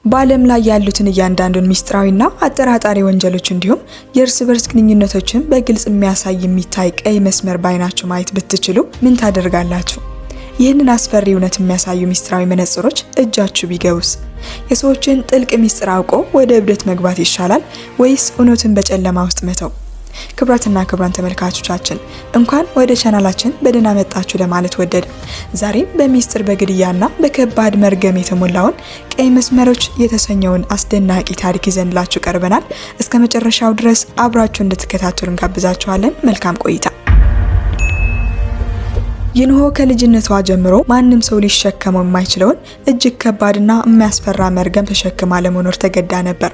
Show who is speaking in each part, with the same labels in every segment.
Speaker 1: በዓለም ላይ ያሉትን እያንዳንዱን ሚስጥራዊና አጠራጣሪ ወንጀሎች እንዲሁም የእርስ በርስ ግንኙነቶችን በግልጽ የሚያሳይ የሚታይ ቀይ መስመር ባይናችሁ ማየት ብትችሉ ምን ታደርጋላችሁ? ይህንን አስፈሪ እውነት የሚያሳዩ ሚስጥራዊ መነጽሮች እጃችሁ ቢገቡስ? የሰዎችን ጥልቅ ሚስጥር አውቆ ወደ እብደት መግባት ይሻላል ወይስ እውነትን በጨለማ ውስጥ መተው? ክብራትና ክብራን ተመልካቾቻችን እንኳን ወደ ቻናላችን በደህና መጣችሁ ለማለት ወደድን። ዛሬም በሚስጥር በግድያና በከባድ መርገም የተሞላውን ቀይ መስመሮች የተሰኘውን አስደናቂ ታሪክ ይዘንላችሁ ቀርበናል። እስከ መጨረሻው ድረስ አብራችሁ እንድትከታተሉ እንጋብዛችኋለን። መልካም ቆይታ። ይንሆ ከልጅነቷ ጀምሮ ማንም ሰው ሊሸከመው የማይችለውን እጅግ ከባድና የሚያስፈራ መርገም ተሸክማ ለመኖር ተገዳ ነበር።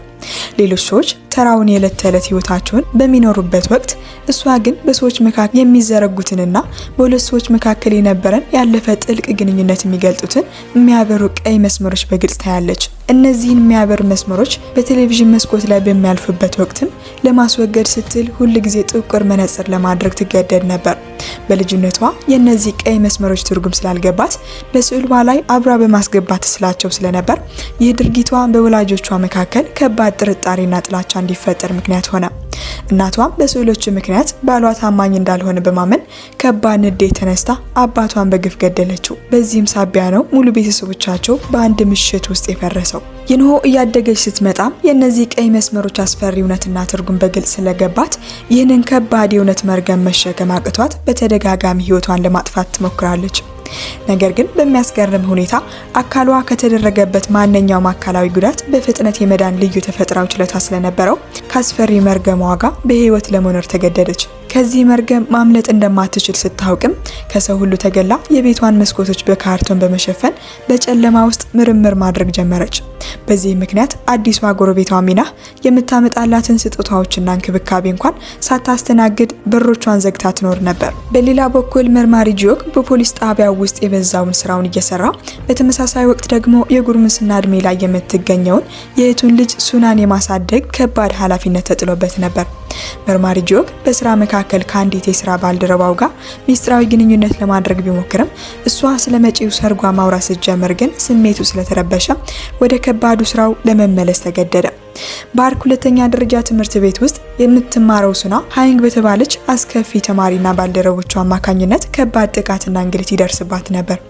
Speaker 1: ሌሎች ሰዎች ተራውን የዕለት ተዕለት ህይወታቸውን በሚኖሩበት ወቅት እሷ ግን በሰዎች መካከል የሚዘረጉትንና በሁለት ሰዎች መካከል የነበረን ያለፈ ጥልቅ ግንኙነት የሚገልጡትን የሚያበሩ ቀይ መስመሮች በግልጽ ታያለች። እነዚህን የሚያበሩ መስመሮች በቴሌቪዥን መስኮት ላይ በሚያልፉበት ወቅትም ለማስወገድ ስትል ሁል ጊዜ ጥቁር መነጽር ለማድረግ ትገደድ ነበር። በልጅነቷ የነዚህ ቀይ መስመሮች ትርጉም ስላልገባት በስዕሏ ላይ አብራ በማስገባት ስላቸው ስለነበር ይህ ድርጊቷ በወላጆቿ መካከል ከባድ ጥርጣሬና ጥላቻ እንዲፈጠር ምክንያት ሆነ። እናቷም በስዕሎቹ ምክንያት ባሏ ታማኝ እንዳልሆነ በማመን ከባድ ንዴት ተነስታ አባቷን በግፍ ገደለችው። በዚህም ሳቢያ ነው ሙሉ ቤተሰቦቻቸው በአንድ ምሽት ውስጥ የፈረሰው። ይንሆ እያደገች ስትመጣም የነዚህ ቀይ መስመሮች አስፈሪ እውነትና ትርጉም በግልጽ ስለገባት ይህንን ከባድ የእውነት መርገም መሸከም አቅቷት በተደጋጋሚ ህይወቷን ለማጥፋት ትሞክራለች። ነገር ግን በሚያስገርም ሁኔታ አካሏ ከተደረገበት ማንኛውም አካላዊ ጉዳት በፍጥነት የመዳን ልዩ ተፈጥሯዊ ችሎታ ስለነበረው ከአስፈሪ መርገሟ ጋር በህይወት ለመኖር ተገደደች። ከዚህ መርገም ማምለጥ እንደማትችል ስታውቅም ከሰው ሁሉ ተገላ የቤቷን መስኮቶች በካርቶን በመሸፈን በጨለማ ውስጥ ምርምር ማድረግ ጀመረች። በዚህ ምክንያት አዲሷ ጎረቤቷ ሚና የምታመጣላትን ስጦታዎችና እንክብካቤ እንኳን ሳታስተናግድ በሮቿን ዘግታ ትኖር ነበር። በሌላ በኩል መርማሪ ጂዮክ በፖሊስ ጣቢያው ውስጥ የበዛውን ስራውን እየሰራ በተመሳሳይ ወቅት ደግሞ የጉርምስና እድሜ ላይ የምትገኘውን የእህቱን ልጅ ሱናን የማሳደግ ከባድ ኃላፊነት ተጥሎበት ነበር። መርማሪ ጂዮክ በስራ መካከል ከአንዲት የስራ ባልደረባው ጋር ሚስጥራዊ ግንኙነት ለማድረግ ቢሞክርም እሷ ስለመጪው ሰርጓ ማውራት ስትጀምር ግን ስሜቱ ስለተረበሸ ወደ ከባዱ ስራው ለመመለስ ተገደደ። በአርክ ሁለተኛ ደረጃ ትምህርት ቤት ውስጥ የምትማረው ሱና ሃይንግ በተባለች አስከፊ ተማሪና ባልደረቦቿ አማካኝነት ከባድ ጥቃትና እንግልት ይደርስባት ነበር።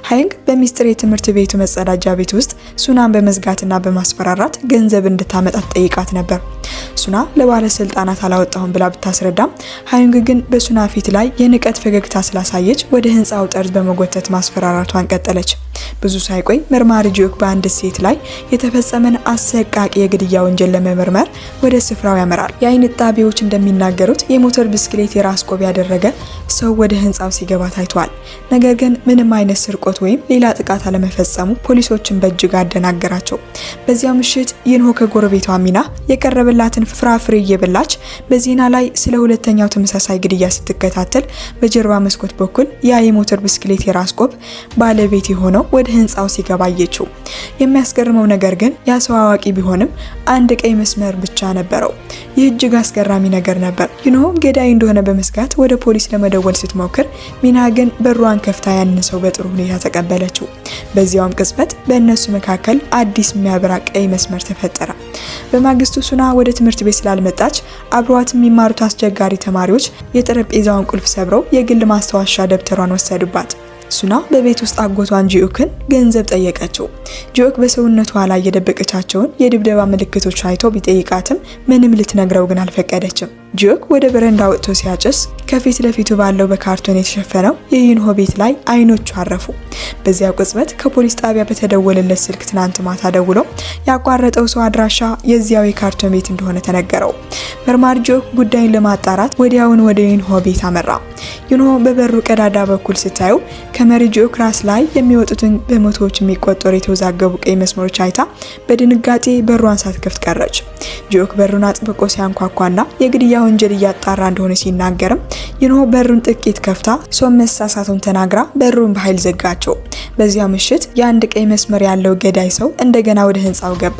Speaker 1: ሃይንግ በሚስጥር የትምህርት ቤቱ መጸዳጃ ቤት ውስጥ ሱናን በመዝጋትና በማስፈራራት ገንዘብ እንድታመጣ ጠይቃት ነበር። ሱና ለባለስልጣናት አላወጣሁም ብላ ብታስረዳም ሃይንግ ግን በሱና ፊት ላይ የንቀት ፈገግታ ስላሳየች ወደ ህንጻው ጠርዝ በመጎተት ማስፈራራቷን ቀጠለች። ብዙ ሳይቆይ መርማሪ ጂዮክ በአንድ ሴት ላይ የተፈጸመን አሰቃቂ የግድያ ወንጀል ለመመርመር ወደ ስፍራው ያመራል። የአይን ጣቢያዎች እንደሚናገሩት የሞተር ብስክሌት የራስ ቆብ ያደረገ ሰው ወደ ህንጻው ሲገባ ታይቷል። ነገር ግን ምንም አይነት ስርቆት ወይም ሌላ ጥቃት አለመፈጸሙ ፖሊሶችን በእጅግ አደናገራቸው። በዚያው ምሽት ይንሆ ከጎረቤቷ ሚና የቀረበላትን ፍራፍሬ እየበላች በዜና ላይ ስለ ሁለተኛው ተመሳሳይ ግድያ ስትከታተል በጀርባ መስኮት በኩል ያ የሞተር ብስክሌት የራስ ቆብ ባለቤት የሆነው ወደ ህንጻው ሲገባ አየችው። የሚያስገርመው ነገር ግን ያ ሰው አዋቂ ቢሆንም አንድ ቀይ መስመር ብቻ ነበረው። ይህ እጅግ አስገራሚ ነገር ነበር። ይንሆ ገዳይ እንደሆነ በመስጋት ወደ ፖሊስ ለመደወል ስትሞክር ሚና ግን በሯን ከፍታ ያንን ሰው በጥሩ ሁኔታ ተቀበለችው። በዚያውም ቅጽበት በእነሱ መካከል አዲስ የሚያበራ ቀይ መስመር ተፈጠረ። በማግስቱ ሱና ወደ ትምህርት ቤት ስላልመጣች አብሯት የሚማሩት አስቸጋሪ ተማሪዎች የጠረጴዛውን ቁልፍ ሰብረው የግል ማስታወሻ ደብተሯን ወሰዱባት። ሱና በቤት ውስጥ አጎቷን ጂዮክን ገንዘብ ጠየቀችው። ጂዮክ በሰውነቷ ላይ የደበቀቻቸውን የድብደባ ምልክቶች አይቶ ቢጠይቃትም ምንም ልትነግረው ግን አልፈቀደችም። ጂዮክ ወደ በረንዳ ወጥቶ ሲያጨስ ከፊት ለፊቱ ባለው በካርቶን የተሸፈነው የይንሆ ቤት ላይ አይኖቹ አረፉ። በዚያው ቅጽበት ከፖሊስ ጣቢያ በተደወለለት ስልክ ትናንት ማታ ደውሎ ያቋረጠው ሰው አድራሻ የዚያው የካርቶን ቤት እንደሆነ ተነገረው። መርማሪ ጂዮክ ጉዳዩን ለማጣራት ወዲያውን ወደ ይንሆ ቤት አመራ። ይንሆ በበሩ ቀዳዳ በኩል ስታየው ከመሪ ጂዮክ ራስ ላይ የሚወጡትን በመቶዎች የሚቆጠሩ የተወዛገቡ ቀይ መስመሮች አይታ በድንጋጤ በሩን ሳትከፍት ቀረች። ጂዮክ በሩን አጥብቆ ሲያንኳኳና የግድያ የግድያ ወንጀል እያጣራ እንደሆነ ሲናገርም ይንሆ በሩን ጥቂት ከፍታ ሰው መሳሳቱን ተናግራ በሩን በኃይል ዘጋቸው። በዚያው ምሽት የአንድ ቀይ መስመር ያለው ገዳይ ሰው እንደገና ወደ ህንጻው ገባ።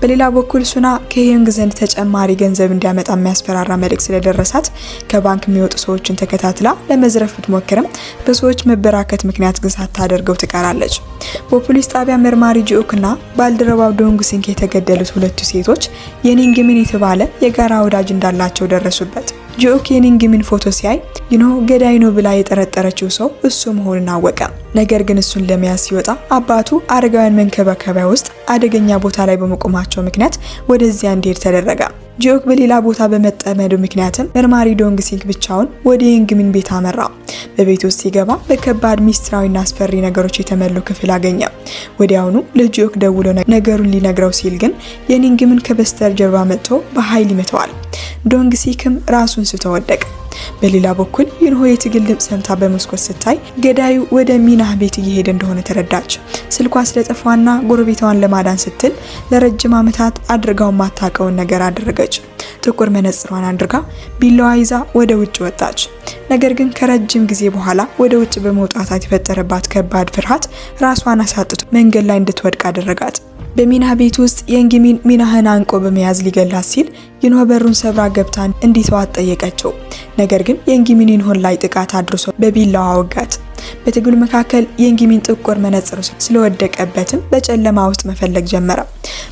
Speaker 1: በሌላ በኩል ሱና ከሄዮንግ ዘንድ ተጨማሪ ገንዘብ እንዲያመጣ የሚያስፈራራ መልእክት ስለደረሳት ከባንክ የሚወጡ ሰዎችን ተከታትላ ለመዝረፍ ብትሞክርም በሰዎች መበራከት ምክንያት ግን ሳታደርገው ትቀራለች። በፖሊስ ጣቢያ መርማሪ ጂኦክና ባልደረባው ዶንግ ሲንክ የተገደሉት ሁለቱ ሴቶች የኒንግሚን የተባለ የጋራ ወዳጅ እንዳላቸው ደረሱበት። ጂኦክ የኒንግሚን ፎቶ ሲያይ ይንሆ ገዳይ ነው ብላ የጠረጠረችው ሰው እሱ መሆኑን አወቀ። ነገር ግን እሱን ለመያዝ ሲወጣ አባቱ አረጋውያን መንከባከቢያ ውስጥ አደገኛ ቦታ ላይ በመቆማቸው ምክንያት ወደዚያ እንዲሄድ ተደረገ። ጂኦክ በሌላ ቦታ በመጠመዱ ምክንያትም መርማሪ ዶንግ ሲንክ ብቻውን ወደ የኒንግሚን ቤት አመራ። በቤት ውስጥ ሲገባ በከባድ ሚስጥራዊና አስፈሪ ነገሮች የተሞሉ ክፍል አገኘ። ወዲያውኑ ለጂኦክ ደውሎ ነገሩን ሊነግረው ሲል ግን የኒንግሚን ከበስተጀርባ መጥቶ በኃይል ይመታዋል። ዶንግ ሲንክም ራሱን ስቶ ወደቀ። በሌላ በኩል ይንሆ የትግል ድምጽ ሰምታ በመስኮት ስታይ ገዳዩ ወደ ሚናህ ቤት እየሄደ እንደሆነ ተረዳች። ስልኳ ስለጠፋና ጎረቤቷን ለማዳን ስትል ለረጅም ዓመታት አድርጋው ማታቀውን ነገር አደረገች። ጥቁር መነጽሯን አድርጋ ቢላዋ ይዛ ወደ ውጭ ወጣች። ነገር ግን ከረጅም ጊዜ በኋላ ወደ ውጭ በመውጣቷ የተፈጠረባት ከባድ ፍርሃት ራሷን አሳጥቶ መንገድ ላይ እንድትወድቅ አደረጋት። በሚናህ ቤት ውስጥ የኒንግሚን ሚናህን አንቆ በመያዝ ሊገላት ሲል ይንሆ በሩን ሰብራ ገብታ እንዲተዋት ጠየቀችው። ነገር ግን የኒንግሚን ይንሆን ላይ ጥቃት አድርሶ በቢላዋ ወጋት። በትግሉ መካከል የኒንግሚን ጥቁር መነጽሩ ስለወደቀበትም በጨለማ ውስጥ መፈለግ ጀመረ።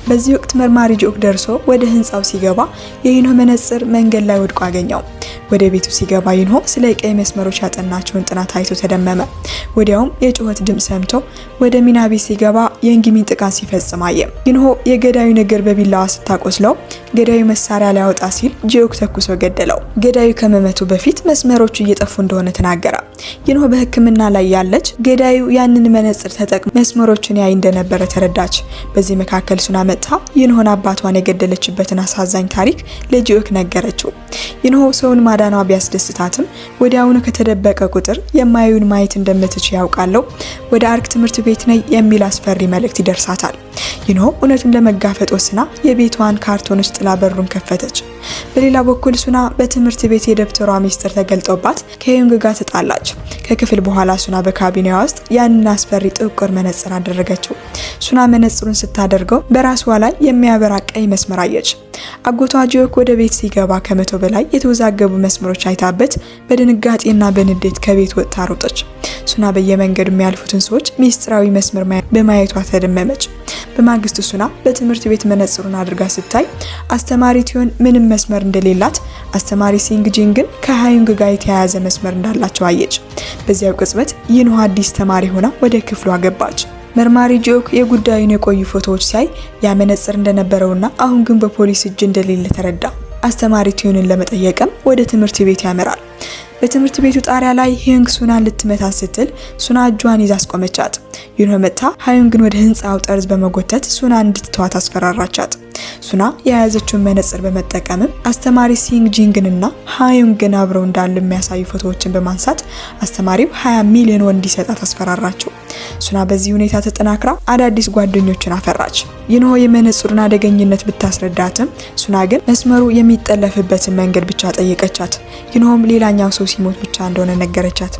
Speaker 1: በዚህ ወቅት መርማሪ ጂኦክ ደርሶ ወደ ህንጻው ሲገባ የይንሆ መነጽር መንገድ ላይ ወድቆ አገኘው። ወደ ቤቱ ሲገባ ይንሆ ስለ ቀይ መስመሮች ያጠናቸውን ጥናት አይቶ ተደመመ። ወዲያውም የጩኸት ድምጽ ሰምቶ ወደ ሚና ቤት ሲገባ የኒንግሚን ጥቃት ሲፈጽም አየ። ይንሆ የገዳዩ ነገር በቢላዋ ስታቆስለው ገዳዩ መሳሪያ ሊያወጣ ሲል ጂኦክ ተኩሶ ገደለው። ገዳዩ ከመመቱ በፊት መስመሮቹ እየጠፉ እንደሆነ ተናገረ። ይንሆ በህክምና ላይ ያለች ገዳዩ ያንን መነጽር ተጠቅሞ መስመሮችን ያይ እንደነበረ ተረዳች። በዚህ መካከል ሱና መጣ ይንሆን አባቷን የገደለችበትን አሳዛኝ ታሪክ ለጂኦክ ነገረችው። ይንሆ ሰውን ማዳኗ ቢያስደስታትም ወዲያውኑ ከተደበቀ ቁጥር የማዩን ማየት እንደምትችል ያውቃለው ወደ አርክ ትምህርት ቤት ነይ የሚል አስፈሪ መልእክት ይደርሳታል። ይንሆ እውነቱን ለመጋፈጥ ወስና የቤቷን ካርቶኖች ጥላ በሩን ከፈተች። በሌላ በኩል ሱና በትምህርት ቤት የደብተሯ ሚስጥር ተገልጦባት ከሄዮንግ ጋር ተጣላች። ከክፍል በኋላ ሱና በካቢኔዋ ውስጥ ያንን አስፈሪ ጥቁር መነጽር አደረገችው። ሱና መነጽሩን ስታደርገው በራሷ ላይ የሚያበራ ቀይ መስመር አየች። አጎቷ ጂኦክ ወደ ቤት ሲገባ ከመቶ በላይ የተወዛገቡ መስመሮች አይታበት በድንጋጤና በንዴት ከቤት ወጥታ ሮጠች። ሱና በየመንገዱ የሚያልፉትን ሰዎች ሚስጥራዊ መስመር በማየቷ ተደመመች። በማግስቱ ሱና በትምህርት ቤት መነጽሩን አድርጋ ስታይ አስተማሪ ቲዮን ምንም መስመር እንደሌላት፣ አስተማሪ ሲንግ ጂን ግን ከሃዩንግ ጋር የተያያዘ መስመር እንዳላቸው አየች። በዚያው ቅጽበት ይንሆ አዲስ ተማሪ ሆና ወደ ክፍሏ ገባች። መርማሪ ጂኦክ የጉዳዩን የቆዩ ፎቶዎች ሲያይ ያ መነጽር እንደነበረውና አሁን ግን በፖሊስ እጅ እንደሌለ ተረዳ። አስተማሪ ቲዮንን ለመጠየቅም ወደ ትምህርት ቤት ያመራል። በትምህርት ቤቱ ጣሪያ ላይ ሄዮንግ ሱናን ልትመታት ስትል ሱና እጇን ይዛ አስቆመቻት። ይንሆ መታ ሃዩንግን ወደ ህንጻው ጠርዝ በመጎተት ሱናን እንድትተዋት አስፈራራቻት። ሱና የያዘችውን መነጽር በመጠቀምም አስተማሪ ሲንግ ጂንግንና ሃዩንግን አብረው እንዳሉ የሚያሳዩ ፎቶዎችን በማንሳት አስተማሪው 20 ሚሊዮን ወን እንዲሰጣት አስፈራራቸው። ሱና በዚህ ሁኔታ ተጠናክራ አዳዲስ ጓደኞችን አፈራች። ይንሆ የመነጽሩን አደገኝነት ብታስረዳትም ሱና ግን መስመሩ የሚጠለፍበትን መንገድ ብቻ ጠየቀቻት። ይንሆም ሌላኛው ሰው ሲሞት ብቻ እንደሆነ ነገረቻት።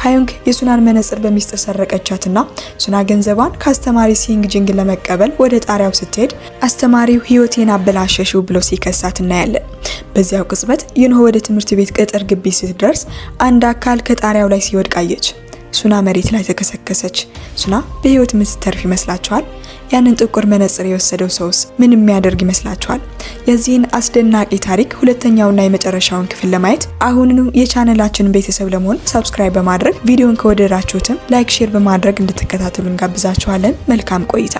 Speaker 1: ሃዩንግ የሱናን መነጽር በሚስጥር ሰረቀቻትና ሱና ገንዘቧን ከአስተማሪ ሲንግ ጂንግ ለመቀበል ወደ ጣሪያው ስትሄድ አስተማሪው ህይወቴን አበላሸሽው ብሎ ሲከሳት እናያለን። በዚያው ቅጽበት ይንሆ ወደ ትምህርት ቤት ቅጥር ግቢ ስትደርስ አንድ አካል ከጣሪያው ላይ ሲወድቅ አየች። ሱና መሬት ላይ ተከሰከሰች። ሱና በህይወት ምትተርፍ ይመስላችኋል? ያንን ጥቁር መነጽር የወሰደው ሰውስ ምን የሚያደርግ ይመስላችኋል? የዚህን አስደናቂ ታሪክ ሁለተኛውና የመጨረሻውን ክፍል ለማየት አሁንኑ የቻናላችንን ቤተሰብ ለመሆን ሰብስክራይብ በማድረግ ቪዲዮን ከወደዳችሁትም ላይክ፣ ሼር በማድረግ እንድትከታተሉ እንጋብዛችኋለን። መልካም ቆይታ።